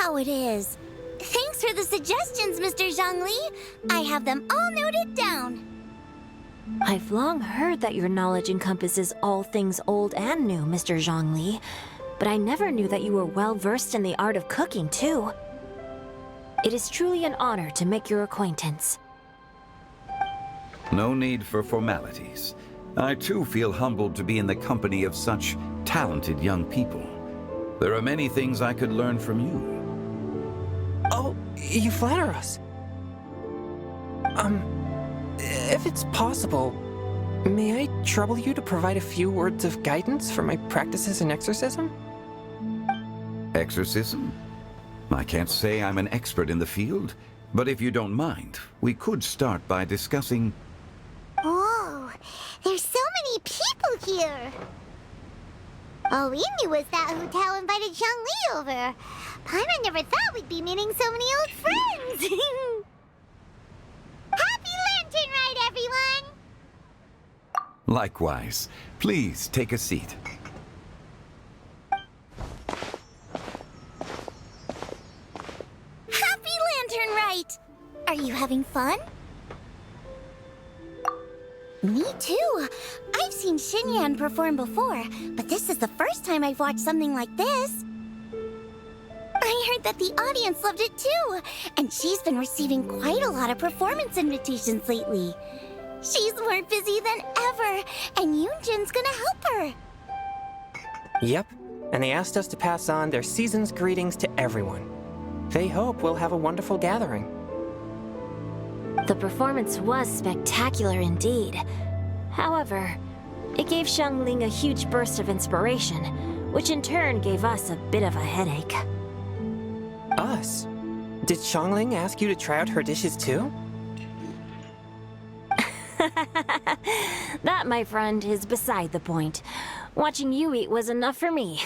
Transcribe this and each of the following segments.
how it is. Thanks for the suggestions, Mr. Zhongli. I have them all noted down. I've long heard that your knowledge encompasses all things old and new, Mr. Zhongli. But I never knew that you were well-versed in the art of cooking, too. It is truly an honor to make your acquaintance. No need for formalities. I too feel humbled to be in the company of such talented young people. There are many things I could learn from you. Oh, you flatter us. If it's possible, may I trouble you to provide a few words of guidance for my practices in exorcism? Exorcism? I can't say I'm an expert in the field, but if you don't mind, we could start by discussing... Oh, there's so many people here. All we knew was that hotel invited Zhongli over. Paimon never thought we'd be meeting so many old friends. Happy Lantern Ride, everyone! Likewise. Please take a seat. Happy Lantern Ride! Are you having fun? Me too. I've seen Xinyan perform before, but this is the first time I've watched something like this. I heard that the audience loved it too, and she's been receiving quite a lot of performance invitations lately. She's more busy than ever, and Yoonjin's gonna help her. Yep, and they asked us to pass on their season's greetings to everyone. They hope we'll have a wonderful gathering. The performance was spectacular indeed. However, it gave Xiangling a huge burst of inspiration, which in turn gave us a bit of a headache. Us? Did Xiangling ask you to try out her dishes too? That, my friend, is beside the point. Watching you eat was enough for me.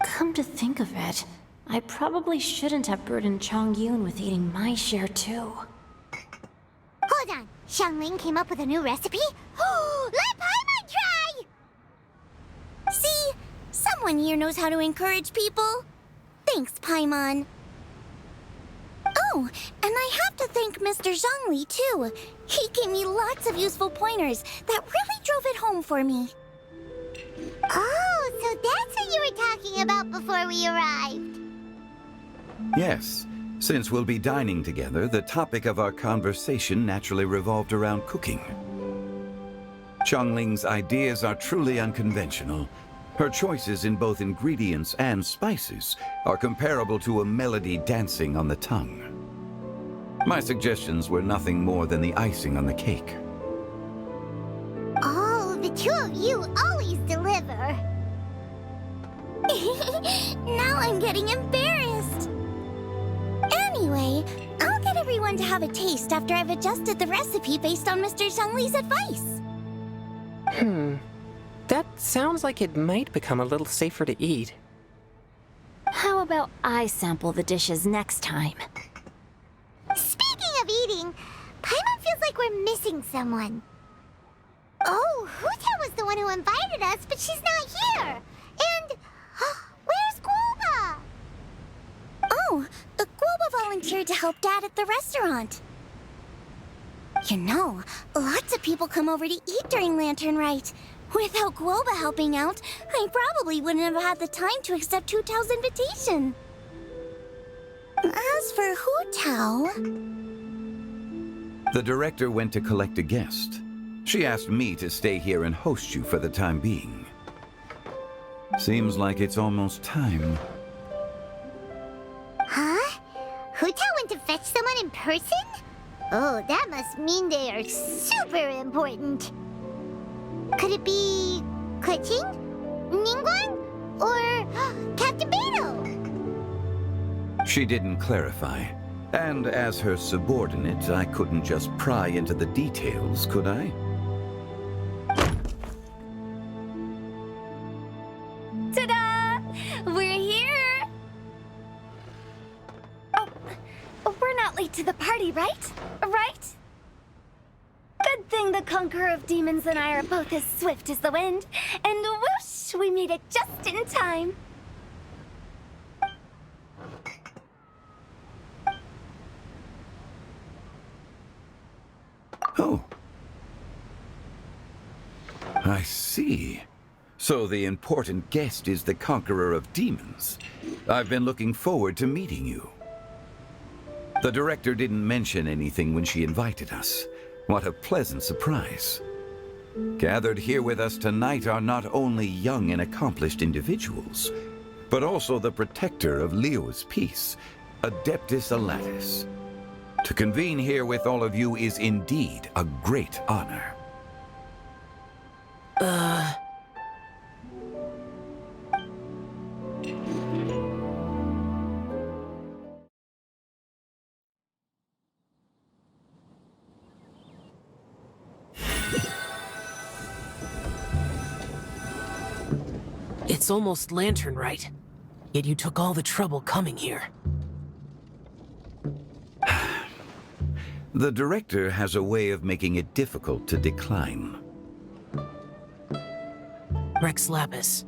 Come to think of it, I probably shouldn't have burdened Chongyun with eating my share too. Hold on, Xiangling came up with a new recipe? Let Paimon try! See? Someone here knows how to encourage people. Thanks, Paimon. Oh, and I have to thank Mr. Zhongli, too. He gave me lots of useful pointers that really drove it home for me. Oh, so that's what you were talking about before we arrived. Yes. Since we'll be dining together, the topic of our conversation naturally revolved around cooking. Xiangling's ideas are truly unconventional. Her choices in both ingredients and spices are comparable to a melody dancing on the tongue. My suggestions were nothing more than the icing on the cake. Oh, the two of you always deliver. Now I'm getting embarrassed. Anyway, I'll get everyone to have a taste after I've adjusted the recipe based on Mr. Zhongli's advice. That sounds like it might become a little safer to eat. How about I sample the dishes next time? Speaking of eating, Paimon feels like we're missing someone. Oh, Huta was the one who invited us, but she's not here. And where's Guoba? Oh, Guoba volunteered to help Dad at the restaurant. You know, lots of people come over to eat during Lantern Rite. Without Guoba helping out, I probably wouldn't have had the time to accept Hu Tao's invitation. As for Hu Tao... The director went to collect a guest. She asked me to stay here and host you for the time being. Seems like it's almost time. Huh? Hu Tao went to fetch someone in person? Oh, that must mean they are super important. Could it be Keqing, Ningguang, or Captain Beidou? She didn't clarify. And as her subordinate, I couldn't just pry into the details, could I? Ta-da! We're here! Oh, we're not late to the party, right? Right? Good thing the Conqueror of Demons and I are both as swift as the wind. And whoosh, we made it just in time. I see. So the important guest is the conqueror of demons. I've been looking forward to meeting you. The director didn't mention anything when she invited us. What a pleasant surprise. Gathered here with us tonight are not only young and accomplished individuals, but also the protector of Leo's peace, Adeptus Alatus. To convene here with all of you is indeed a great honor. It's almost lantern right, yet you took all the trouble coming here. The director has a way of making it difficult to decline. Rex Lapis,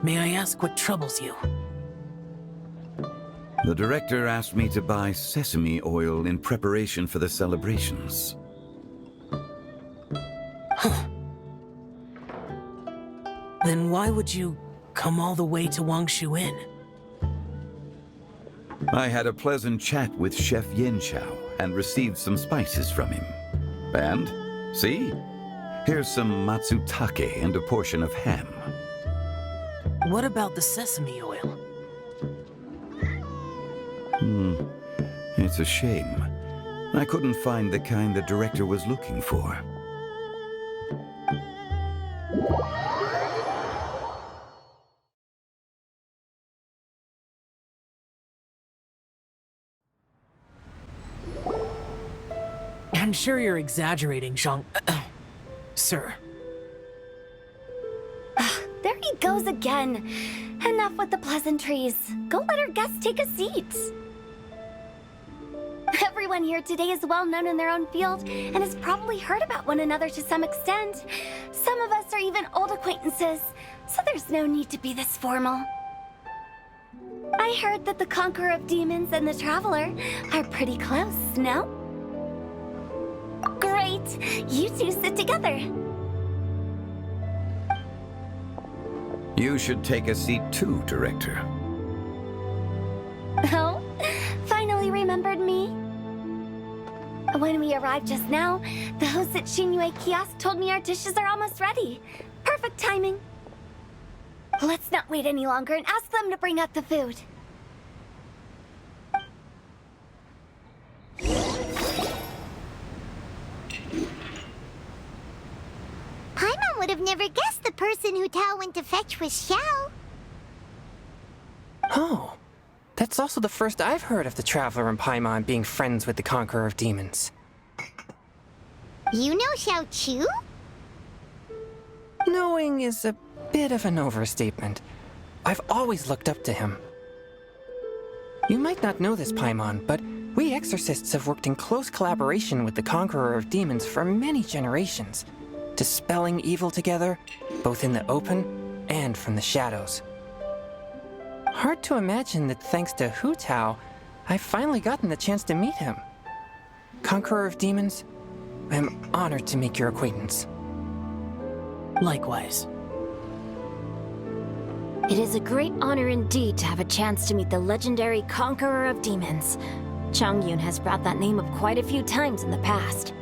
may I ask what troubles you? The director asked me to buy sesame oil in preparation for the celebrations. Then why would you come all the way to Wangshu Inn? I had a pleasant chat with Chef Yin Chao and received some spices from him. And, see? Here's some matsutake and a portion of ham. What about the sesame oil? It's a shame. I couldn't find the kind the director was looking for. I'm sure you're exaggerating, Sir. There he goes again. Enough with the pleasantries. Go let our guests take a seat. Everyone here today is well known in their own field and has probably heard about one another to some extent. Some of us are even old acquaintances, so there's no need to be this formal. I heard that the Conqueror of Demons and the Traveler are pretty close, no? Great! You two sit together. You should take a seat too, Director. Oh? Finally remembered me? When we arrived just now, the host at Shinue Kiosk told me our dishes are almost ready. Perfect timing. Let's not wait any longer and ask them to bring out the food. Paimon would have never guessed the person who Tao went to fetch was Xiao. Oh, that's also the first I've heard of the Traveler and Paimon being friends with the Conqueror of Demons. You know Xiao Chu? Knowing is a bit of an overstatement. I've always looked up to him. You might not know this, Paimon, but we exorcists have worked in close collaboration with the Conqueror of Demons for many generations, dispelling evil together, both in the open and from the shadows. Hard to imagine that thanks to Hu Tao, I've finally gotten the chance to meet him. Conqueror of Demons, I'm honored to make your acquaintance. Likewise. It is a great honor indeed to have a chance to meet the legendary Conqueror of Demons. Changyun has brought that name up quite a few times in the past.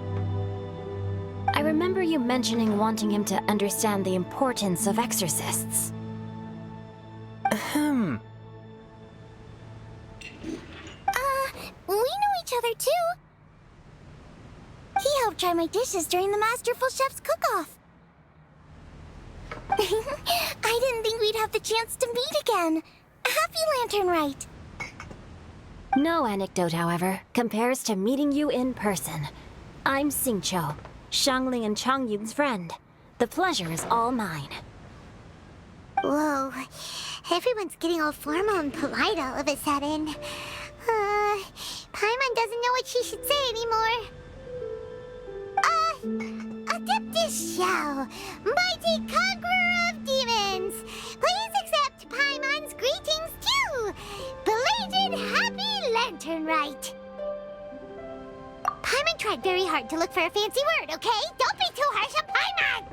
I remember you mentioning wanting him to understand the importance of exorcists. Ahem. We know each other too. He helped try my dishes during the Masterful Chef's cook-off. I didn't think we'd have the chance to meet again. Happy Lantern Rite. No anecdote, however, compares to meeting you in person. I'm Xingqiu, Shangling and Changyun's friend. The pleasure is all mine. Whoa, everyone's getting all formal and polite all of a sudden. Paimon doesn't know what she should say anymore. Adeptus Xiao, mighty conqueror of demons, please accept Paimon's greetings too. Belated Happy Lantern Rite. Paimon tried very hard to look for a fancy word, okay? Don't be too harsh on Paimon!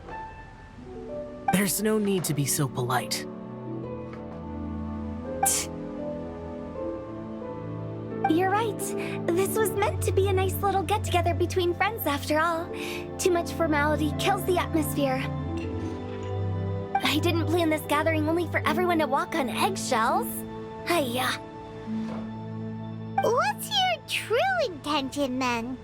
There's no need to be so polite. You're right. This was meant to be a nice little get-together between friends after all. Too much formality kills the atmosphere. I didn't plan this gathering only for everyone to walk on eggshells. Hiya. What's your true intention then?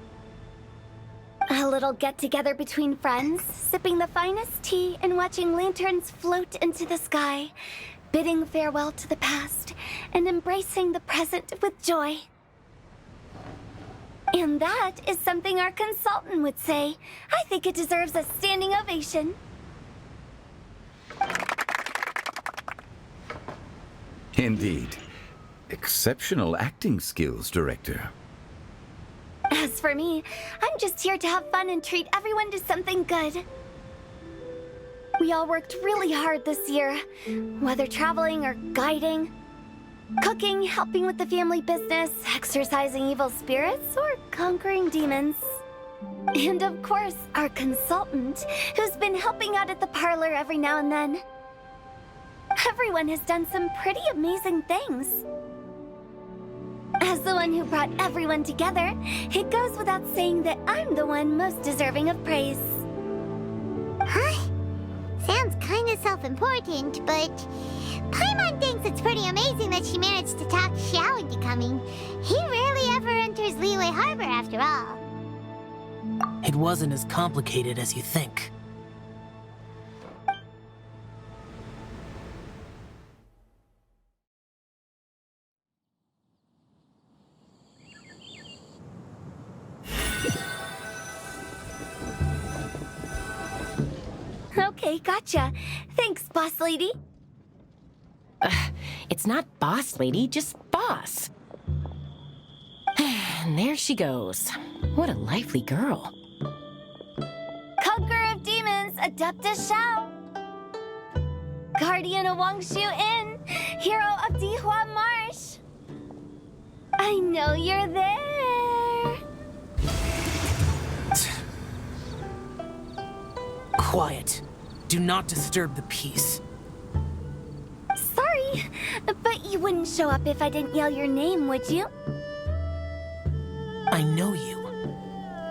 A little get-together between friends, sipping the finest tea and watching lanterns float into the sky, bidding farewell to the past and embracing the present with joy. And that is something our consultant would say. I think it deserves a standing ovation. Indeed. Exceptional acting skills, Director. As for me, I'm just here to have fun and treat everyone to something good. We all worked really hard this year, whether traveling or guiding, cooking, helping with the family business, exorcising evil spirits, or conquering demons. And of course, our consultant, who's been helping out at the parlor every now and then. Everyone has done some pretty amazing things. As the one who brought everyone together, it goes without saying that I'm the one most deserving of praise. Huh? Sounds kinda self-important, but Paimon thinks it's pretty amazing that she managed to talk Xiao into coming. He rarely ever enters Liyue Harbor after all. It wasn't as complicated as you think. Okay, gotcha. Thanks, boss lady. It's not boss lady, just boss. And there she goes. What a lively girl. Conqueror of demons, Adeptus Xiao. Guardian of Wangshu Inn, hero of Dihua Marsh. I know you're there. Quiet. Do not disturb the peace. Sorry, but you wouldn't show up if I didn't yell your name, would you? I know you.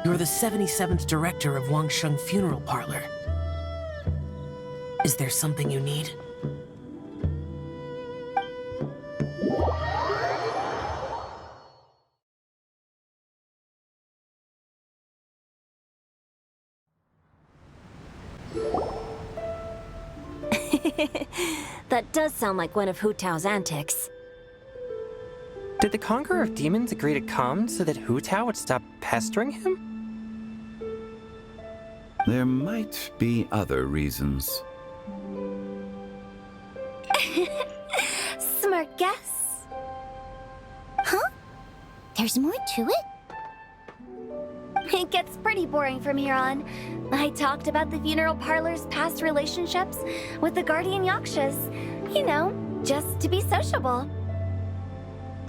You're the 77th director of Wangsheng Funeral Parlor. Is there something you need? That does sound like one of Hu Tao's antics. Did the Conqueror of Demons agree to come so that Hu Tao would stop pestering him? There might be other reasons. Smart guess. Huh? There's more to it? It gets pretty boring from here on. I talked about the funeral parlor's past relationships with the Guardian Yakshas. You know, just to be sociable.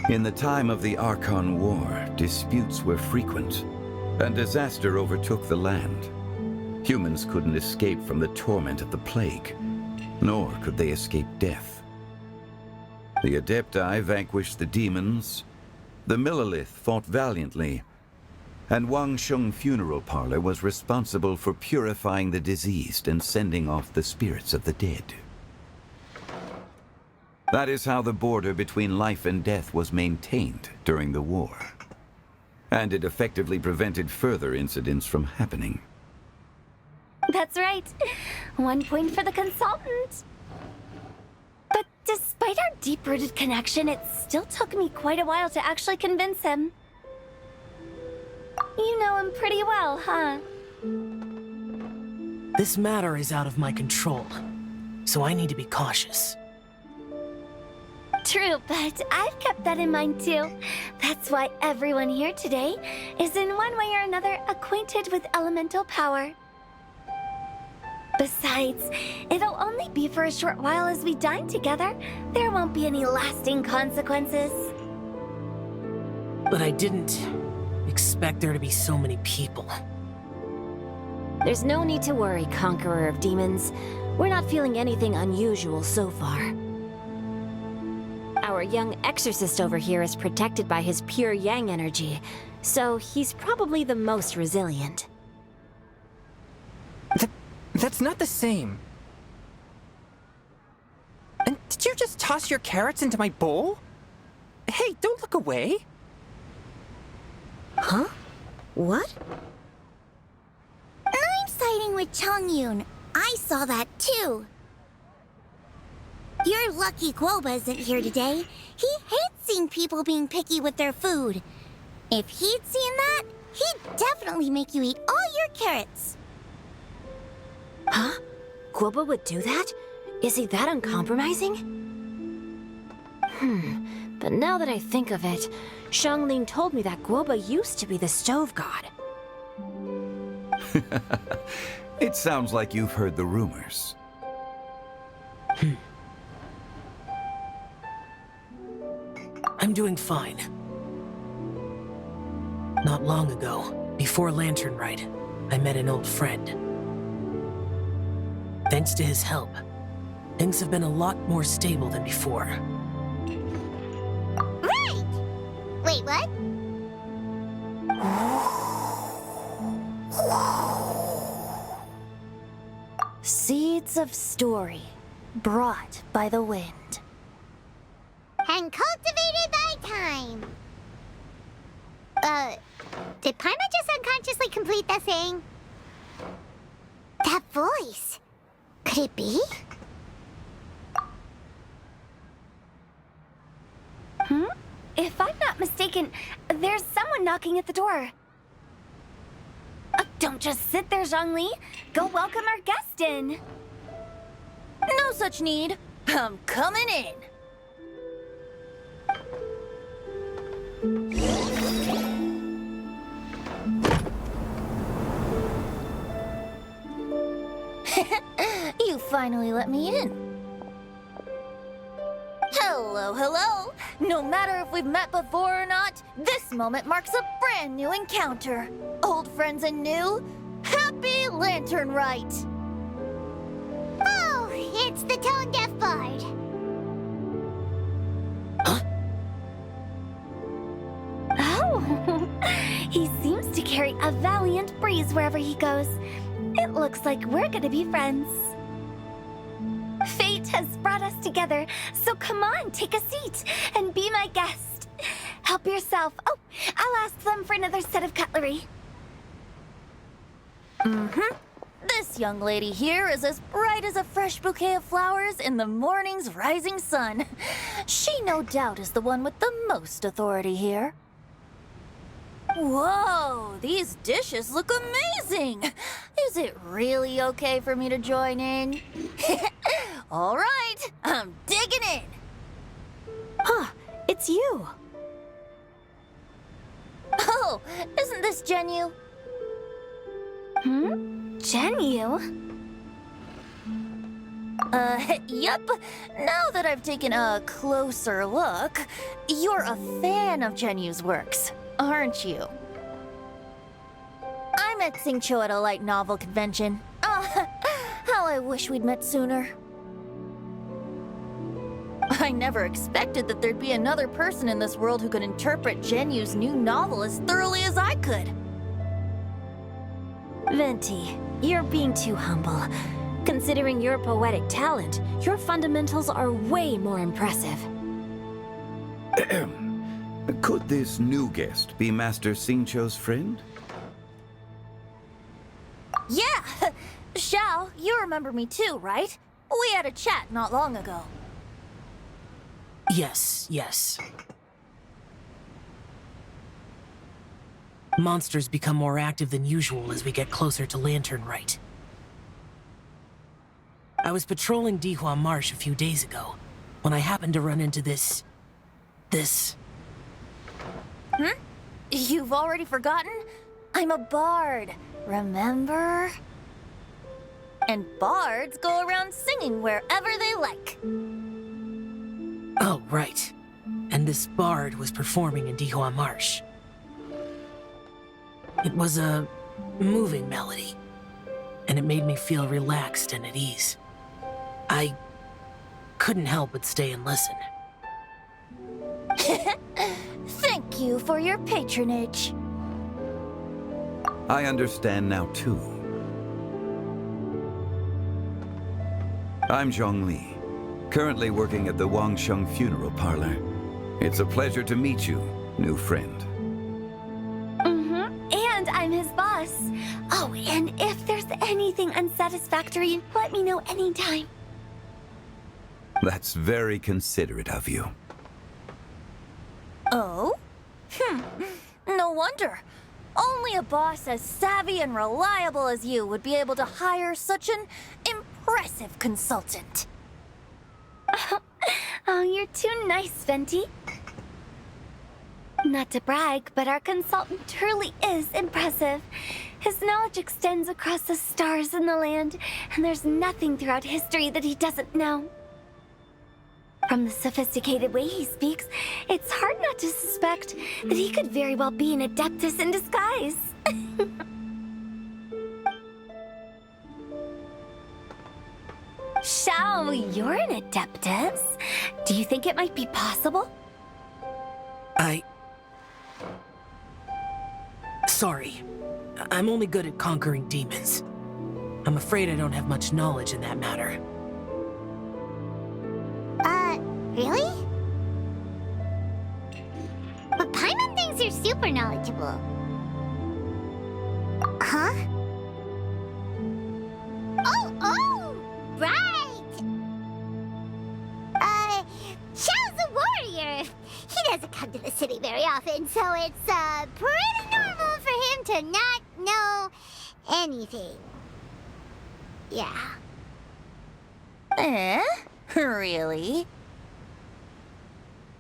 In the time of the Archon War, disputes were frequent, and disaster overtook the land. Humans couldn't escape from the torment of the plague, nor could they escape death. The Adepti vanquished the demons, the Millelith fought valiantly, and Wangsheng Funeral Parlor was responsible for purifying the diseased and sending off the spirits of the dead. That is how the border between life and death was maintained during the war. And it effectively prevented further incidents from happening. That's right. 1 point for the consultant. But despite our deep-rooted connection, it still took me quite a while to actually convince him. You know him pretty well, huh? This matter is out of my control, so I need to be cautious. True, but I've kept that in mind too. That's why everyone here today is in one way or another acquainted with elemental power. Besides, it'll only be for a short while as we dine together. There won't be any lasting consequences. But I didn't expect there to be so many people. There's no need to worry, Conqueror of Demons. we're not feeling anything unusual so far. Our young exorcist over here is protected by his pure yang energy, so he's probably the most resilient. That's not the same. And did you just toss your carrots into my bowl? Hey, don't look away. Huh? What? I'm siding with Chongyun. I saw that too. You're lucky Guoba isn't here today. He hates seeing people being picky with their food. If he'd seen that, he'd definitely make you eat all your carrots. Huh? Guoba would do that? Is he that uncompromising? But now that I think of it, Xiangling told me that Guoba used to be the stove god. It sounds like you've heard the rumors. I'm doing fine. Not long ago, before Lantern Rite, I met an old friend. Thanks to his help, things have been a lot more stable than before. Right! Wait, what? Seeds of story, brought by the wind. And cultivated by time. Did Paimon just unconsciously complete that saying? That voice. Could it be? If I'm not mistaken, there's someone knocking at the door. Don't just sit there, Zhongli. Go welcome our guest in. No such need. I'm coming in. You finally let me in. Hello, hello. No matter if we've met before or not, this moment marks a brand new encounter. Old friends and new, happy Lantern Rite. Oh, it's the Tone Deaf Bard. Oh, he seems to carry a valiant breeze wherever he goes. It looks like we're gonna be friends. Fate has brought us together, so come on, take a seat and be my guest. Help yourself. Oh, I'll ask them for another set of cutlery. This young lady here is as bright as a fresh bouquet of flowers in the morning's rising sun. She no doubt is the one with the most authority here. Whoa, these dishes look amazing! Is it really okay for me to join in? All right, I'm digging in. Huh, it's you. Oh, isn't this Genyu? Genyu? Yep. Now that I've taken a closer look, you're a fan of Genyu's works, aren't you? I met Xingqiu at a light novel convention. How I wish we'd met sooner. I never expected that there'd be another person in this world who could interpret Genyu's new novel as thoroughly as I could. Venti, you're being too humble. Considering your poetic talent, your fundamentals are way more impressive. Could this new guest be Master Xingqiu's friend? Yeah! Xiao, you remember me too, right? We had a chat not long ago. Yes. Monsters become more active than usual as we get closer to Lantern Rite. I was patrolling Dihua Marsh a few days ago, when I happened to run into this... You've already forgotten? I'm a bard, remember? And bards go around singing wherever they like. Oh, right. And this bard was performing in Dihua Marsh. It was a moving melody, and it made me feel relaxed and at ease. I couldn't help but stay and listen. Thank you for your patronage. I understand now, too. I'm Zhongli, currently working at the Wangsheng Funeral Parlor. It's a pleasure to meet you, new friend. And I'm his boss. Oh, and if there's anything unsatisfactory, let me know anytime. That's very considerate of you. Oh? No wonder. Only a boss as savvy and reliable as you would be able to hire such an impressive consultant. Oh, you're too nice, Venti. Not to brag, but our consultant truly is impressive. His knowledge extends across the stars and the land, and there's nothing throughout history that he doesn't know. From the sophisticated way he speaks, it's hard not to suspect that he could very well be an adeptus in disguise. Shao, you're an adeptus. Do you think it might be possible? Sorry. I'm only good at conquering demons. I'm afraid I don't have much knowledge in that matter. Really? But Paimon thinks you're super knowledgeable. Huh? Oh, right! Xiao's a warrior. He doesn't come to the city very often, so it's, pretty normal for him to not know anything. Yeah. Really?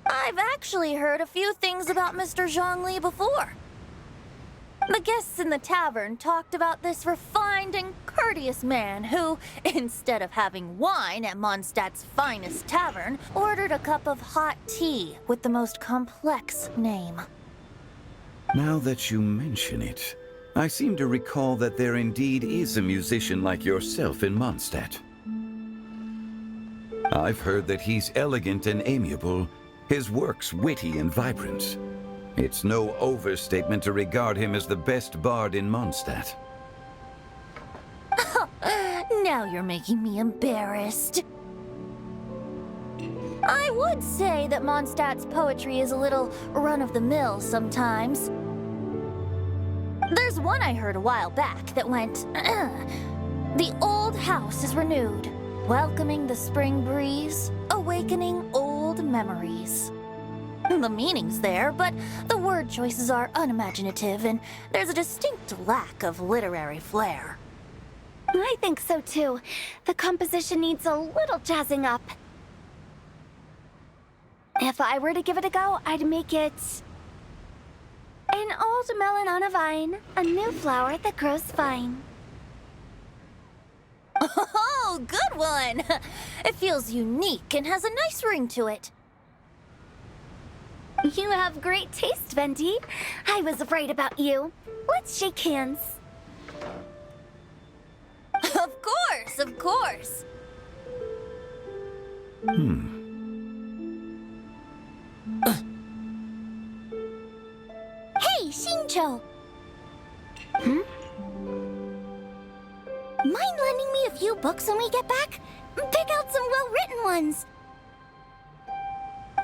I've actually heard a few things about Mr. Zhongli before. The guests in the tavern talked about this refined and courteous man who, instead of having wine at Mondstadt's finest tavern, ordered a cup of hot tea with the most complex name. Now that you mention it, I seem to recall that there indeed is a musician like yourself in Mondstadt. I've heard that he's elegant and amiable, his works witty and vibrant. It's no overstatement to regard him as the best bard in Mondstadt. Now you're making me embarrassed. I would say that Mondstadt's poetry is a little run-of-the-mill sometimes. There's one I heard a while back that went, "The old house is renewed, welcoming the spring breeze, awakening old memories." The meaning's there, but the word choices are unimaginative, and there's a distinct lack of literary flair. I think so too. The composition needs a little jazzing up. If I were to give it a go, I'd make it... An old melon on a vine, a new flower that grows fine. Oh, good one! It feels unique and has a nice ring to it. You have great taste, Venti. I was right about you. Let's shake hands. Of course. Hey, Shincho! Mind lending me a few books when we get back? Pick out some well-written ones.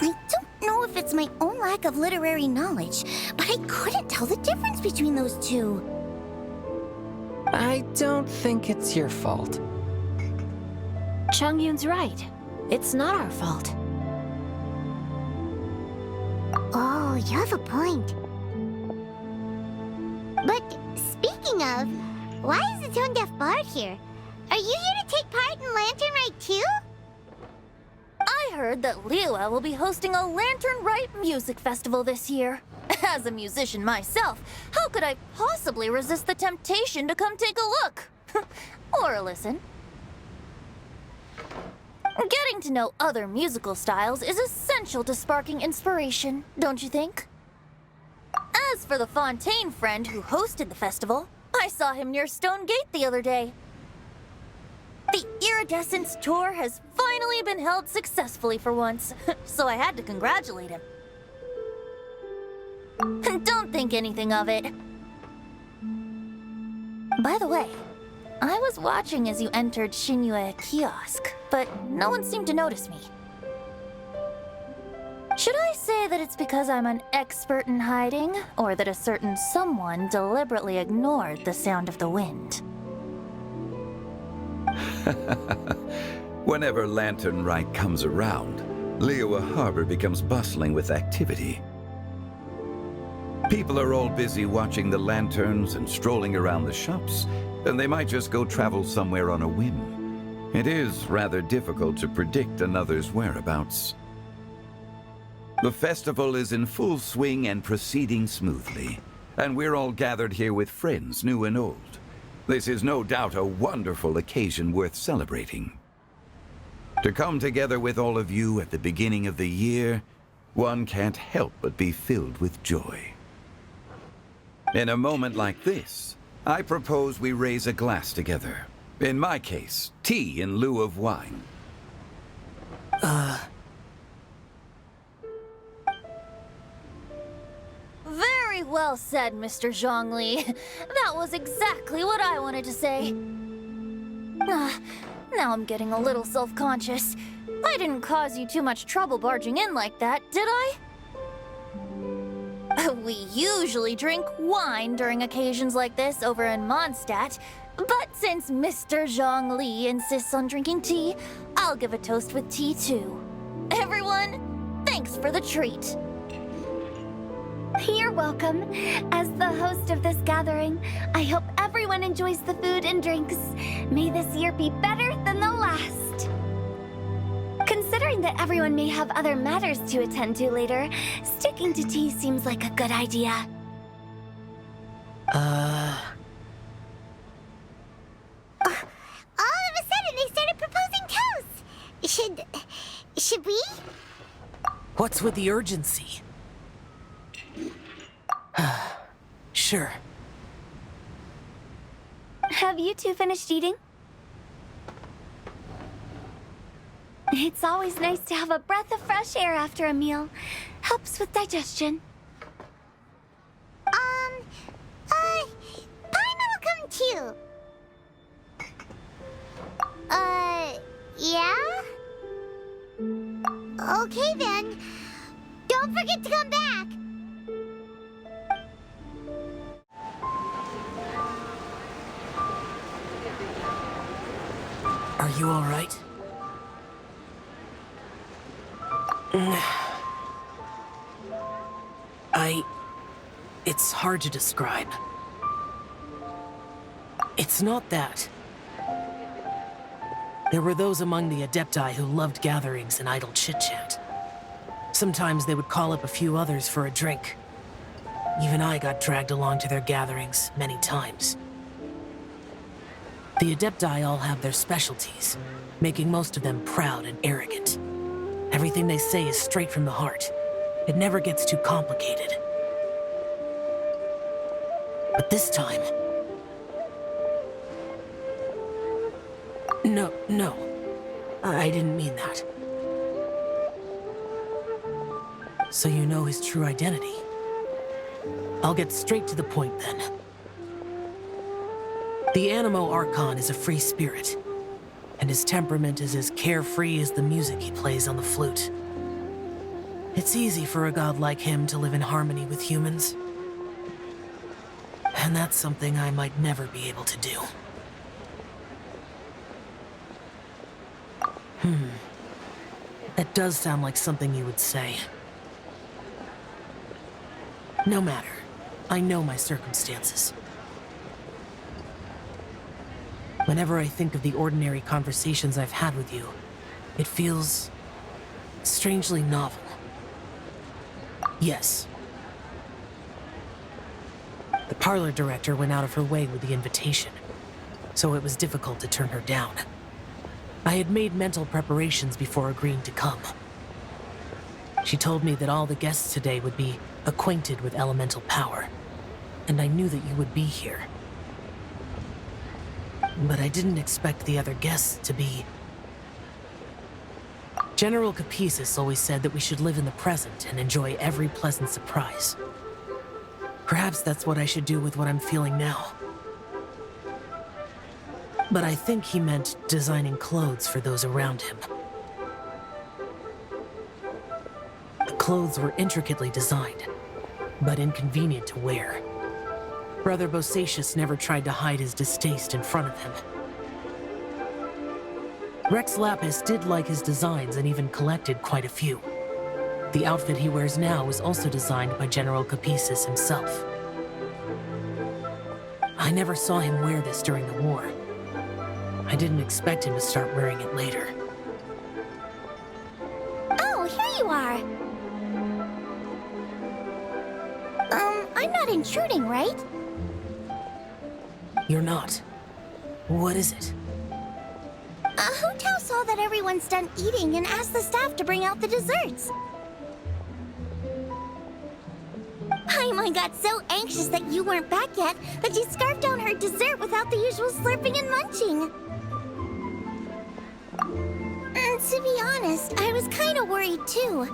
I don't know if it's my own lack of literary knowledge, but I couldn't tell the difference between those two. I don't think it's your fault. Chongyun's right. It's not our fault. Oh, you have a point. But speaking of, why is the tone-deaf bard here? Are you here to take part in Lantern Rite too? I heard that Liyue will be hosting a Lantern Rite music festival this year. As a musician myself, how could I possibly resist the temptation to come take a look? Or a listen? Getting to know other musical styles is essential to sparking inspiration, don't you think? As for the Fontaine friend who hosted the festival, I saw him near Stone Gate the other day. The iridescence tour has finally been held successfully for once, so I had to congratulate him. Don't think anything of it. By the way, I was watching as you entered Shinyue Kiosk, but no one seemed to notice me. Should I say that it's because I'm an expert in hiding, or that a certain someone deliberately ignored the sound of the wind? Whenever Lantern Rite comes around, Liyue Harbor becomes bustling with activity. People are all busy watching the lanterns and strolling around the shops, and they might just go travel somewhere on a whim. It is rather difficult to predict another's whereabouts. The festival is in full swing and proceeding smoothly, and we're all gathered here with friends, new and old. This is no doubt a wonderful occasion worth celebrating. To come together with all of you at the beginning of the year, one can't help but be filled with joy. In a moment like this, I propose we raise a glass together. In my case, tea in lieu of wine. Very well said, Mr. Zhongli. That was exactly what I wanted to say. Now I'm getting a little self-conscious. I didn't cause you too much trouble barging in like that, did I? We usually drink wine during occasions like this over in Mondstadt, but since Mr. Zhongli insists on drinking tea, I'll give a toast with tea too. Everyone, thanks for the treat. You're welcome. As the host of this gathering, I hope everyone enjoys the food and drinks. May this year be better than the last. Considering that everyone may have other matters to attend to later, sticking to tea seems like a good idea. All of a sudden, they started proposing toasts. Should we? What's with the urgency? Sure. Have you two finished eating? It's always nice to have a breath of fresh air after a meal. Helps with digestion. Paimon will come too. Yeah? Okay then. Don't forget to come back. Are you all right? It's hard to describe. It's not that. There were those among the Adepti who loved gatherings and idle chit-chat. Sometimes they would call up a few others for a drink. Even I got dragged along to their gatherings many times. The Adepti all have their specialties, making most of them proud and arrogant. Everything they say is straight from the heart. It never gets too complicated. But this time... No. I didn't mean that. So you know his true identity. I'll get straight to the point then. The Animo Archon is a free spirit, and his temperament is as carefree as the music he plays on the flute. It's easy for a god like him to live in harmony with humans. And that's something I might never be able to do. That does sound like something you would say. No matter. I know my circumstances. Whenever I think of the ordinary conversations I've had with you, it feels strangely novel. Yes. The parlor director went out of her way with the invitation, so it was difficult to turn her down. I had made mental preparations before agreeing to come. She told me that all the guests today would be acquainted with elemental power, and I knew that you would be here. but I didn't expect the other guests to be... General Capisis always said that we should live in the present and enjoy every pleasant surprise. Perhaps that's what I should do with what I'm feeling now. But I think he meant designing clothes for those around him. The clothes were intricately designed, but inconvenient to wear. Brother Bosacius never tried to hide his distaste in front of him. Rex Lapis did like his designs and even collected quite a few. The outfit he wears now was also designed by General Capisis himself. I never saw him wear this during the war. I didn't expect him to start wearing it later. Oh, here you are. I'm not intruding, right? You're not. What is it? Hu Tao saw that everyone's done eating and asked the staff to bring out the desserts. Paimon got so anxious that you weren't back yet that she scarfed down her dessert without the usual slurping and munching. And to be honest, I was kind of worried too.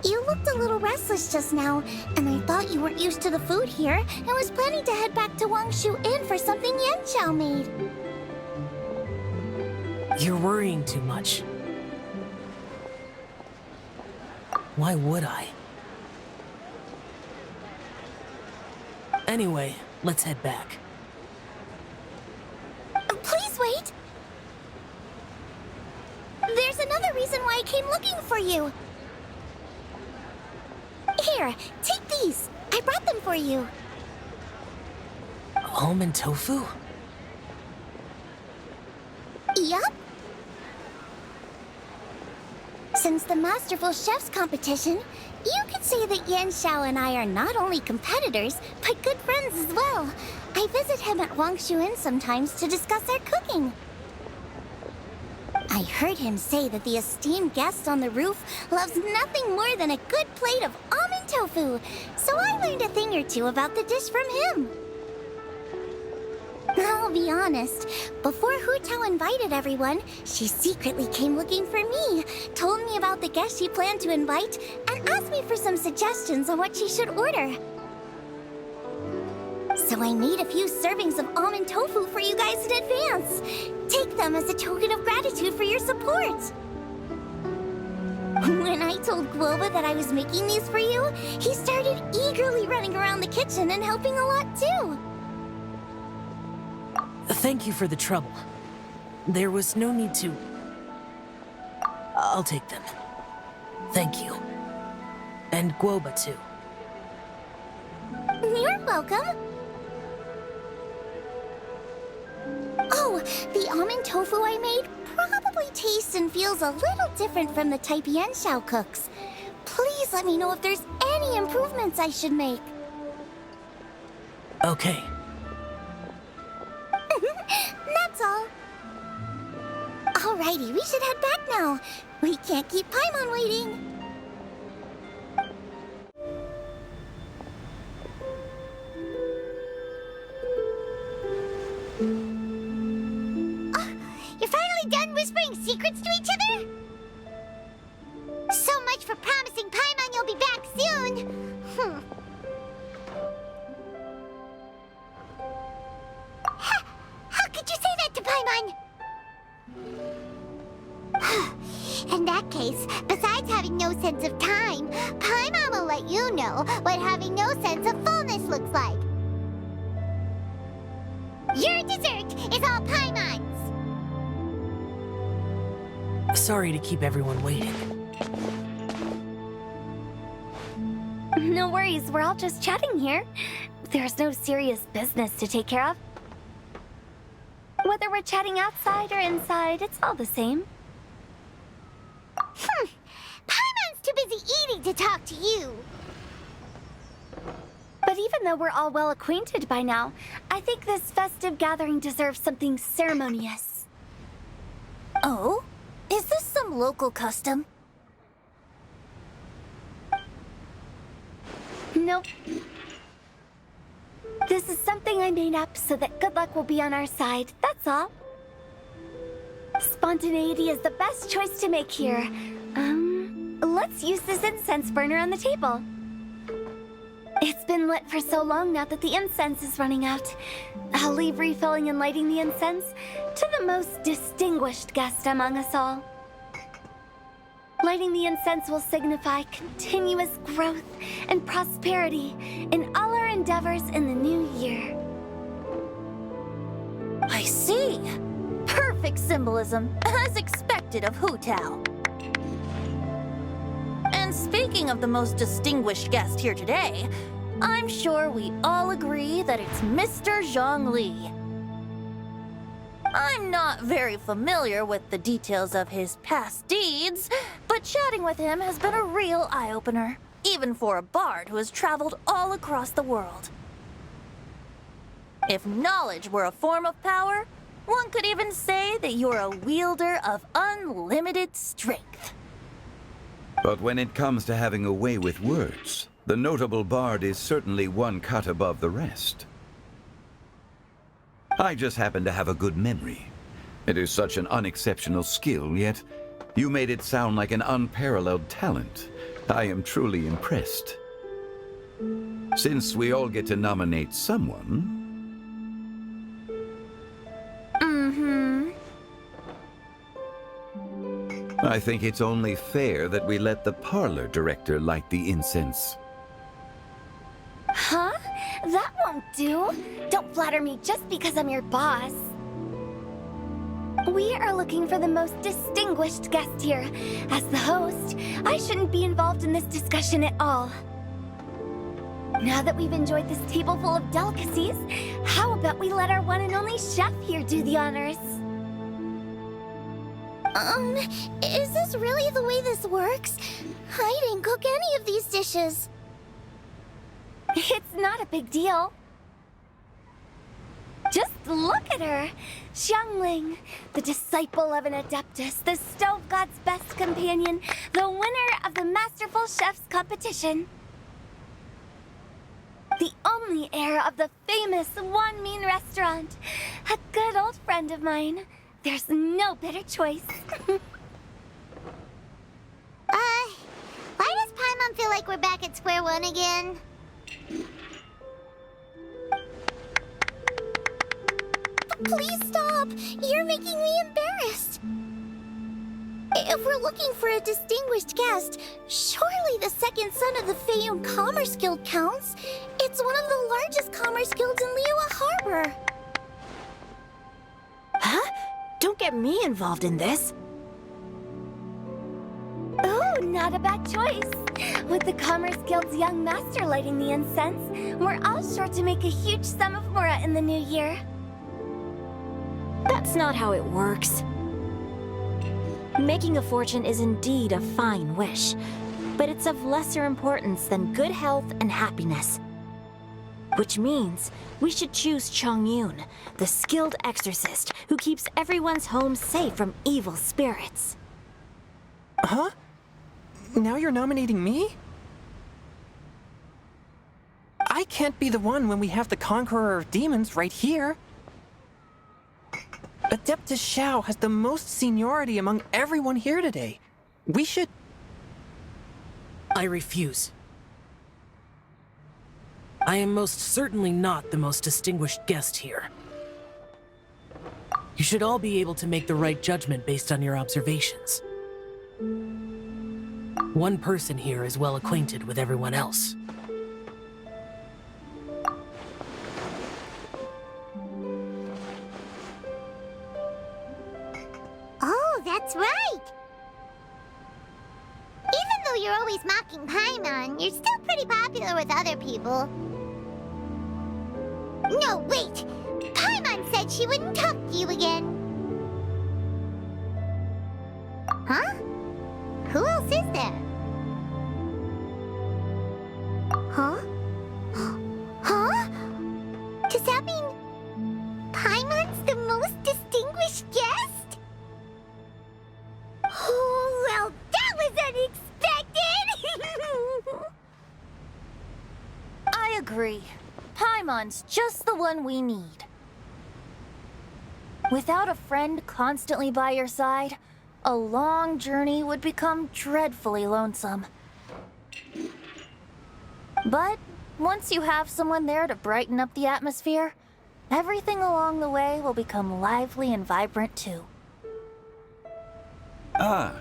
You looked a little restless just now, and I thought you weren't used to the food here and was planning to head back to Wangshu Inn for something Yanqiao made. You're worrying too much. Why would I? Anyway, let's head back. Please wait! There's another reason why I came looking for you. Here, take these. I brought them for you. Almond tofu? Yup. Since the Masterful Chefs competition, you could say that Yanqiao and I are not only competitors, but good friends as well. I visit him at Wangshu Inn sometimes to discuss our cooking. I heard him say that the esteemed guest on the roof loves nothing more than a good plate of almond tofu, so I learned a thing or two about the dish from him. I'll be honest, before Hu Tao invited everyone, she secretly came looking for me, told me about the guests she planned to invite, and asked me for some suggestions on what she should order. So I made a few servings of almond tofu for you guys in advance. Take them as a token of gratitude for your support. When I told Guoba that I was making these for you, he started eagerly running around the kitchen and helping a lot too. Thank you for the trouble. There was no need to... I'll take them. Thank you. And Guoba too. You're welcome. Oh, the almond tofu I made probably tastes and feels a little different from the type Yanqiao cooks. Please let me know if there's any improvements I should make. Okay. That's all. Alrighty, we should head back now. We can't keep Paimon waiting. You're finally done whispering secrets to each other? So much for promising Paimon you'll be back soon. How could you say that to Paimon? In that case, besides having no sense of time, Paimon will let you know what having no sense of fullness looks like. Your dessert is all Paimon's! Sorry to keep everyone waiting. No worries, we're all just chatting here. There's no serious business to take care of. Whether we're chatting outside or inside, it's all the same. Paimon's too busy eating to talk to you. But even though we're all well acquainted by now, I think this festive gathering deserves something ceremonious. Oh? Is this some local custom? Nope. This is something I made up so that good luck will be on our side, that's all. Spontaneity is the best choice to make here. Let's use this incense burner on the table. It's been lit for so long now that the incense is running out. I'll leave refilling and lighting the incense to the most distinguished guest among us all. Lighting the incense will signify continuous growth and prosperity in all our endeavors in the new year. I see. Perfect symbolism, as expected of Hu Tao. And speaking of the most distinguished guest here today, I'm sure we all agree that it's Mr. Zhongli. I'm not very familiar with the details of his past deeds, but chatting with him has been a real eye-opener, even for a bard who has traveled all across the world. If knowledge were a form of power, one could even say that you're a wielder of unlimited strength. But when it comes to having a way with words, the notable bard is certainly one cut above the rest. I just happen to have a good memory. It is such an unexceptional skill, yet you made it sound like an unparalleled talent. I am truly impressed. Since we all get to nominate someone... I think it's only fair that we let the parlor director light the incense. Huh? That won't do. Don't flatter me just because I'm your boss. We are looking for the most distinguished guest here. As the host, I shouldn't be involved in this discussion at all. Now that we've enjoyed this table full of delicacies, how about we let our one and only chef here do the honors? Is this really the way this works? I didn't cook any of these dishes. It's not a big deal. Just look at her! Xiangling, the disciple of an adeptus, the stove god's best companion, the winner of the Masterful Chef's competition. The only heir of the famous Wan Min restaurant. A good old friend of mine. There's no better choice. Why does Paimon feel like we're back at square one again? Please stop! You're making me embarrassed. If we're looking for a distinguished guest, surely the second son of the Feiyun Commerce Guild counts. It's one of the largest commerce guilds in Liyue Harbor. Huh? Don't get me involved in this. Oh, not a bad choice. With the Commerce Guild's young master lighting the incense, we're all sure to make a huge sum of mora in the new year. That's not how it works. Making a fortune is indeed a fine wish, but it's of lesser importance than good health and happiness. Which means we should choose Chongyun, the skilled exorcist who keeps everyone's home safe from evil spirits. Huh? Now you're nominating me? I can't be the one when we have the Conqueror of Demons right here. Adeptus Xiao has the most seniority among everyone here today. We should... I refuse. I am most certainly not the most distinguished guest here. You should all be able to make the right judgment based on your observations. One person here is well acquainted with everyone else. Oh, that's right! Even though you're always mocking Paimon, you're still pretty popular with other people. No, wait! Paimon said she wouldn't talk to you again. Huh? Who else is there? Huh? Huh? Does that mean Paimon's the most distinguished guest? Oh, well, that was unexpected! I agree. Paimon Paimon's just the one we need. Without a friend constantly by your side, a long journey would become dreadfully lonesome. But once you have someone there to brighten up the atmosphere, everything along the way will become lively and vibrant too. Ah.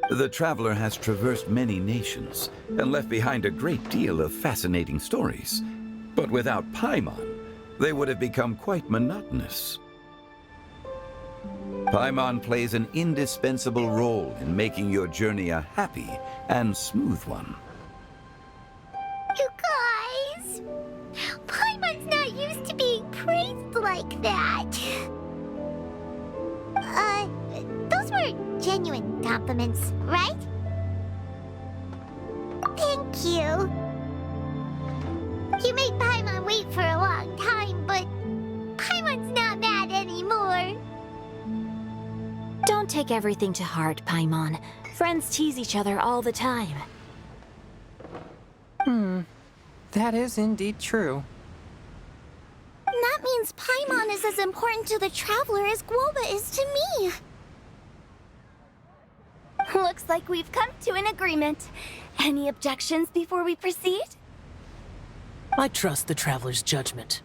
The traveler has traversed many nations and left behind a great deal of fascinating stories. But without Paimon, they would have become quite monotonous. Paimon plays an indispensable role in making your journey a happy and smooth one. You guys! Paimon's not used to being praised like that. Those were genuine compliments, right? Thank you. You made Paimon wait for a long time, but Paimon's not mad anymore. Don't take everything to heart, Paimon. Friends tease each other all the time. That is indeed true. That means Paimon is as important to the traveler as Guoba is to me. Looks like we've come to an agreement. Any objections before we proceed? I trust the traveler's judgment.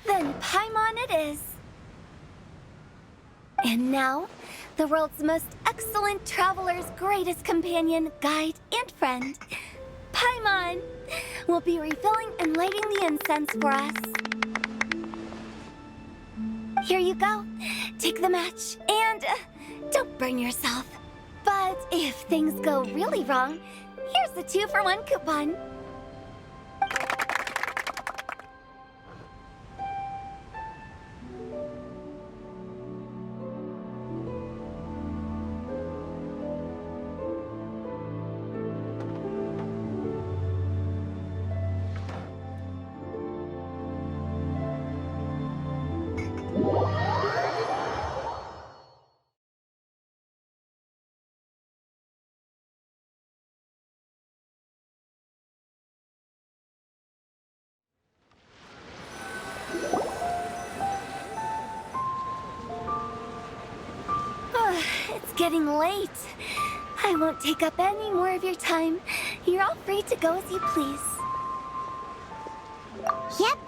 Then Paimon it is. And now, the world's most excellent traveler's greatest companion, guide, and friend, Paimon, will be refilling and lighting the incense for us. Here you go. Take the match, and don't burn yourself. But if things go really wrong, here's the 2-for-1 coupon. It's getting late. I won't take up any more of your time. You're all free to go as you please. Yep,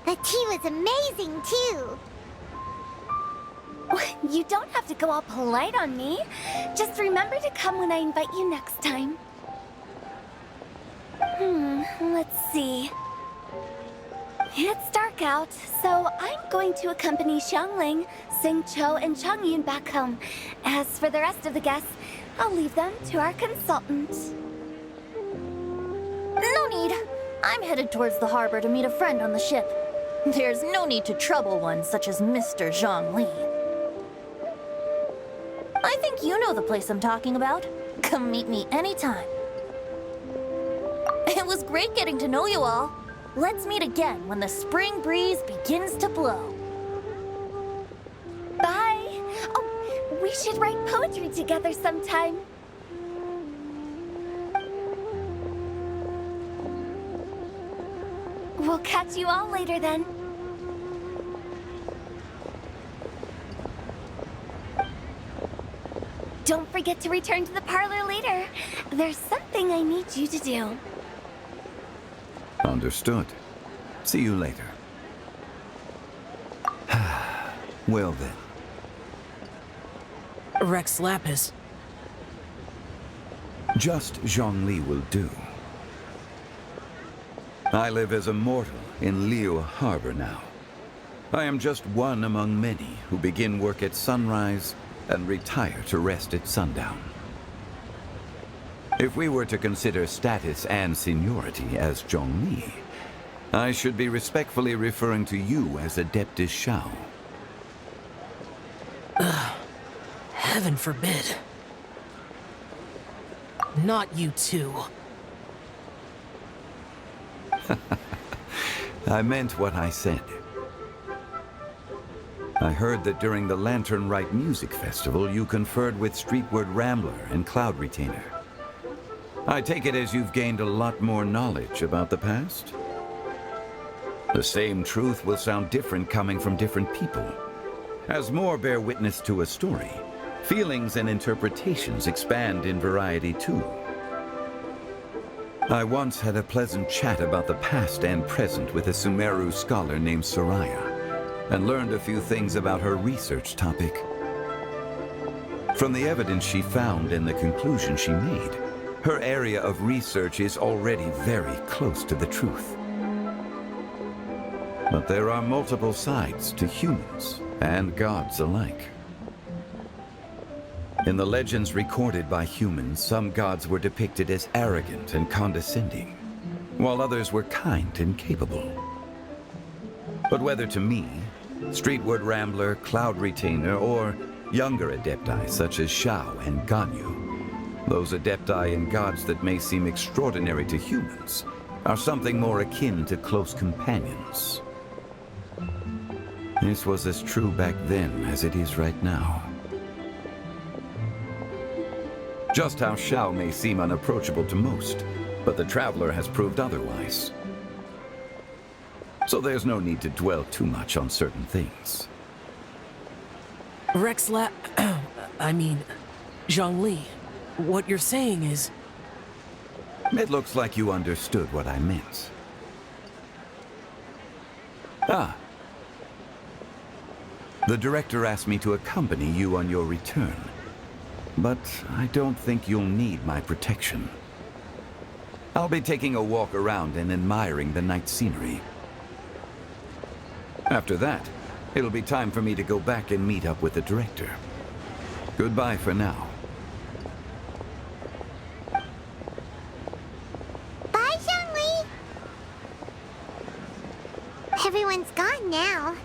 the tea was amazing too. You don't have to go all polite on me. Just remember to come when I invite you next time. Let's see. It's dark out, so I'm going to accompany Xiangling, Xingqiu, and Changyun back home. As for the rest of the guests, I'll leave them to our consultant. No need. I'm headed towards the harbor to meet a friend on the ship. There's no need to trouble one such as Mr. Zhongli. I think you know the place I'm talking about. Come meet me anytime. It was great getting to know you all. Let's meet again when the spring breeze begins to blow. Bye! Oh, we should write poetry together sometime. We'll catch you all later then. Don't forget to return to the parlor later. There's something I need you to do. Understood. See you later. Well then. Rex Lapis. Just Zhongli will do. I live as a mortal in Liu Harbor now. I am just one among many who begin work at sunrise and retire to rest at sundown. If we were to consider status and seniority as Zhongli, I should be respectfully referring to you as Adeptus Shao. Heaven forbid. Not you too. I meant what I said. I heard that during the Lantern Rite Music Festival, you conferred with Streetward Rambler and Cloud Retainer. I take it as you've gained a lot more knowledge about the past? The same truth will sound different coming from different people. As more bear witness to a story, feelings and interpretations expand in variety too. I once had a pleasant chat about the past and present with a Sumeru scholar named Soraya, and learned a few things about her research topic. From the evidence she found and the conclusion she made, her area of research is already very close to the truth. But there are multiple sides to humans and gods alike. In the legends recorded by humans, some gods were depicted as arrogant and condescending, while others were kind and capable. But whether to me, Streetward Rambler, Cloud Retainer, or younger adepti such as Shao and Ganyu, those adepti and gods that may seem extraordinary to humans are something more akin to close companions. This was as true back then as it is right now. Just how Shao may seem unapproachable to most, but the Traveler has proved otherwise. So there's no need to dwell too much on certain things. Zhongli, what you're saying is... It looks like you understood what I meant. Ah. The director asked me to accompany you on your return. But I don't think you'll need my protection. I'll be taking a walk around and admiring the night scenery. After that, it'll be time for me to go back and meet up with the director. Goodbye for now. Bye, Zhongli! Everyone's gone now.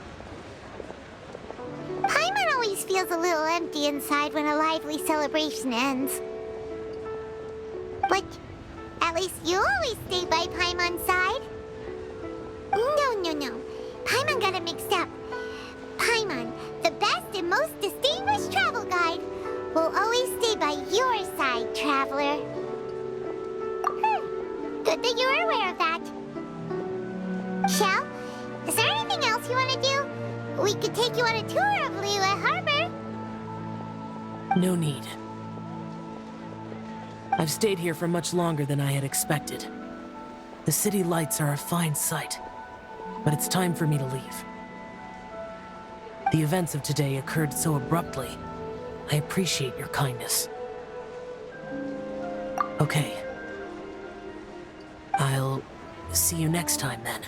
Paimon always feels a little empty inside when a lively celebration ends. But at least you always stay by Paimon's side. No. Paimon got it mixed up. Paimon, the best and most distinguished travel guide, will always stay by your side, Traveler. Good that you're aware of that. Shell, is there anything else you want to do? We could take you on a tour of Liyue Harbor. No need. I've stayed here for much longer than I had expected. The city lights are a fine sight, but it's time for me to leave. The events of today occurred so abruptly. I appreciate your kindness. Okay. I'll see you next time then.